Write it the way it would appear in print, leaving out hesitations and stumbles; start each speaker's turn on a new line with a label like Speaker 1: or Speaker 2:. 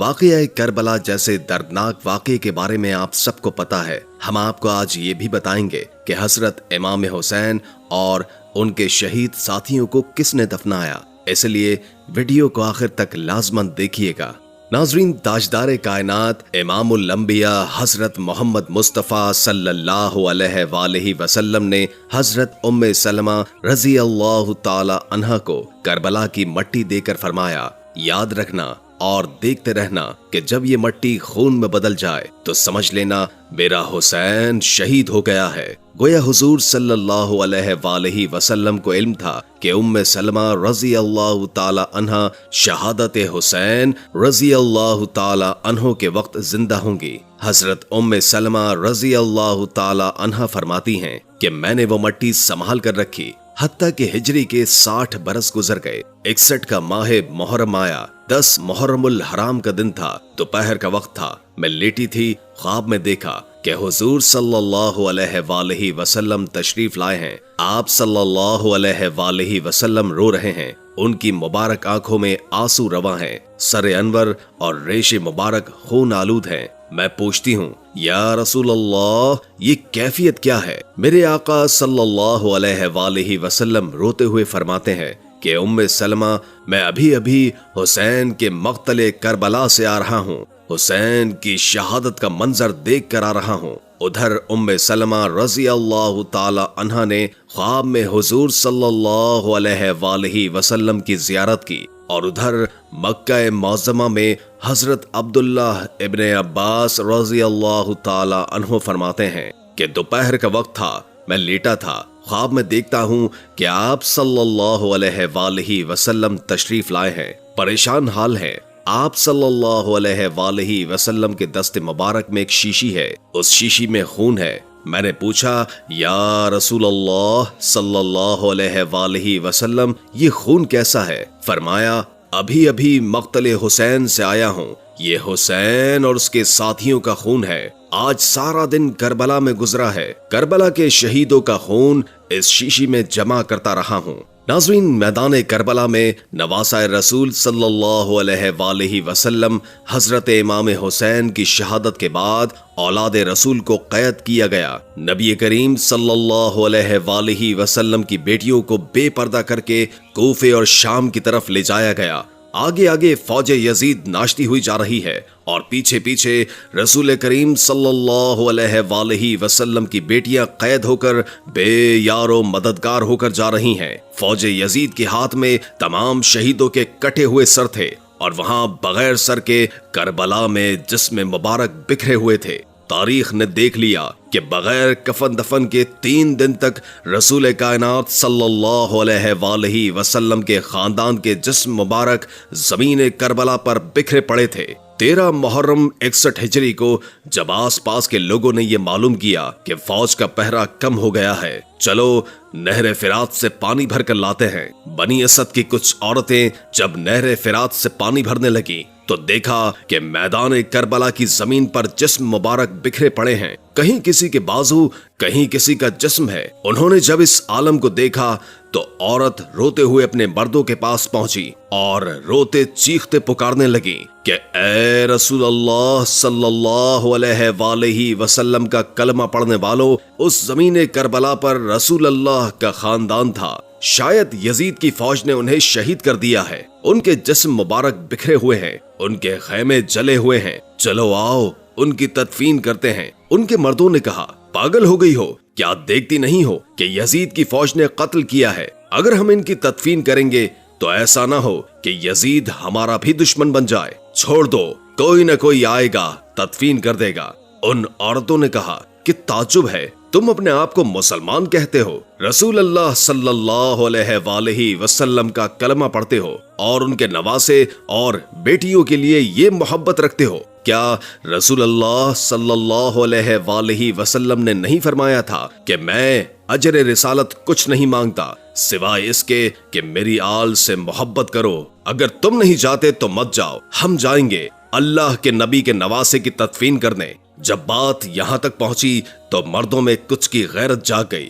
Speaker 1: واقعہ کربلا جیسے دردناک واقعے کے بارے میں آپ سب کو پتا ہے۔ ہم آپ کو آج یہ بھی بتائیں گے کہ حضرت امام حسین اور ان کے شہید ساتھیوں کو کس نے دفنایا، اس لیے ویڈیو کو آخر تک لازماً دیکھیے گا۔ ناظرین، تاجدار کائنات امام الانبیاء حضرت محمد مصطفیٰ صلی اللہ علیہ وآلہ وسلم نے حضرت ام سلمہ رضی اللہ تعالی عنہا کو کربلا کی مٹی دے کر فرمایا، یاد رکھنا اور دیکھتے رہنا کہ جب یہ مٹی خون میں بدل جائے تو سمجھ لینا میرا حسین شہید ہو گیا ہے۔ گویا حضور صلی اللہ علیہ وآلہ وسلم کو علم تھا کہ ام سلمہ رضی اللہ تعالی عنہا شہادت حسین رضی اللہ تعالی عنہ کے وقت زندہ ہوں گی۔ حضرت ام سلمہ رضی اللہ تعالی عنہا فرماتی ہیں کہ میں نے وہ مٹی سنبھال کر رکھی حتیٰ کہ ہجری کے 60 برس گزر گئے۔ 61 کا ماہ محرم آیا، 10 محرم الحرام کا دن تھا، دوپہر کا وقت تھا، میں لیٹی تھی، خواب میں دیکھا کہ حضور صلی اللہ علیہ وآلہ وسلم تشریف لائے ہیں۔ آپ صلی اللہ علیہ وآلہ وسلم رو رہے ہیں، ان کی مبارک آنکھوں میں آنسو رواں ہیں، سر انور اور ریش مبارک خون آلود ہیں۔ میں پوچھتی ہوں، یا رسول اللہ، یہ کیفیت کیا ہے؟ میرے آقا صلی اللہ علیہ وآلہ وسلم روتے ہوئے فرماتے ہیں کہ ام سلمہ، میں ابھی حسین کے مقتل کربلا سے آ رہا ہوں، حسین کی شہادت کا منظر دیکھ کر آ رہا ہوں۔ ادھر ام سلمہ رضی اللہ تعالی عنہا نے خواب میں حضور صلی اللہ علیہ وآلہ وسلم کی زیارت کی، اور ادھر مکہ معظمہ میں حضرت عبداللہ ابن عباس رضی اللہ تعالی عنہ فرماتے ہیں کہ دوپہر کا وقت تھا، میں لیٹا تھا، خواب میں دیکھتا ہوں کہ آپ صلی اللہ علیہ وآلہ وسلم تشریف لائے ہیں، پریشان حال ہیں۔ آپ صلی اللہ علیہ وآلہ وسلم کے دست مبارک میں ایک شیشی ہے، اس شیشی میں خون ہے۔ میں نے پوچھا، یا رسول اللہ صلی اللہ علیہ وآلہ وسلم، یہ خون کیسا ہے؟ فرمایا، ابھی مقتل حسین سے آیا ہوں، یہ حسین اور اس کے ساتھیوں کا خون ہے، آج سارا دن کربلا میں گزرا ہے، کربلا کے شہیدوں کا خون اس شیشی میں جمع کرتا رہا ہوں۔ ناظرین، میدان کربلا میں نواسہ رسول صلی اللہ علیہ وآلہ وسلم حضرت امام حسین کی شہادت کے بعد اولاد رسول کو قید کیا گیا۔ نبی کریم صلی اللہ علیہ وآلہ وسلم کی بیٹیوں کو بے پردہ کر کے کوفے اور شام کی طرف لے جایا گیا۔ آگے فوج یزید ناشتی ہوئی جا رہی ہے اور پیچھے رسول کریم صلی اللہ علیہ وآلہ وسلم کی بیٹیاں قید ہو کر بے یار و مددگار ہو کر جا رہی ہیں۔ فوج یزید کے ہاتھ میں تمام شہیدوں کے کٹے ہوئے سر تھے، اور وہاں بغیر سر کے کربلا میں جسم مبارک بکھرے ہوئے تھے۔ تاریخ نے دیکھ لیا کہ بغیر کفن دفن کے 3 دن تک رسول کائنات صلی اللہ علیہ وآلہ وسلم کے خاندان کے جسم مبارک زمین کربلا پر بکھرے پڑے تھے۔ 13 محرم 61 ہجری کو جب آس پاس کے لوگوں نے یہ معلوم کیا کہ فوج کا پہرا کم ہو گیا ہے، چلو نہر فرات سے پانی بھر کر لاتے ہیں۔ بنی اسد کی کچھ عورتیں جب نہر فرات سے پانی بھرنے لگی تو دیکھا کہ میدان کربلا کی زمین پر جسم مبارک بکھرے پڑے ہیں، کہیں کسی کے بازو، کہیں کسی کا جسم ہے۔ انہوں نے جب اس عالم کو دیکھا تو عورت روتے ہوئے اپنے مردوں کے پاس پہنچی اور روتے چیختے پکارنے لگی کہ اے رسول اللہ صلی اللہ علیہ وآلہ وسلم کا کلمہ پڑھنے والوں، اس زمین کربلا پر رسول اللہ کا خاندان تھا، شاید یزید کی فوج نے انہیں شہید کر دیا ہے، ان کے جسم مبارک بکھرے ہوئے ہیں، ان کے خیمے جلے ہوئے ہیں، چلو آؤ ان کی تدفین کرتے ہیں۔ ان کے مردوں نے کہا، پاگل ہو گئی ہو کیا؟ دیکھتی نہیں ہو کہ یزید کی فوج نے قتل کیا ہے؟ اگر ہم ان کی تدفین کریں گے تو ایسا نہ ہو کہ یزید ہمارا بھی دشمن بن جائے، چھوڑ دو، کوئی نہ کوئی آئے گا تدفین کر دے گا۔ ان عورتوں نے کہا کہ تعجب ہے، تم اپنے آپ کو مسلمان کہتے ہو، رسول اللہ صلی اللہ علیہ وآلہ وسلم کا کلمہ پڑھتے ہو اور ان کے نواسے اور بیٹیوں کے لیے یہ محبت رکھتے ہو، کیا رسول اللہ صلی اللہ علیہ وآلہ وسلم نے نہیں فرمایا تھا کہ میں اجر رسالت کچھ نہیں مانگتا سوائے اس کے کہ میری آل سے محبت کرو؟ اگر تم نہیں جاتے تو مت جاؤ، ہم جائیں گے اللہ کے نبی کے نواسے کی تدفین کرنے۔ جب بات یہاں تک پہنچی تو مردوں میں کچھ کی غیرت جاگ گئی،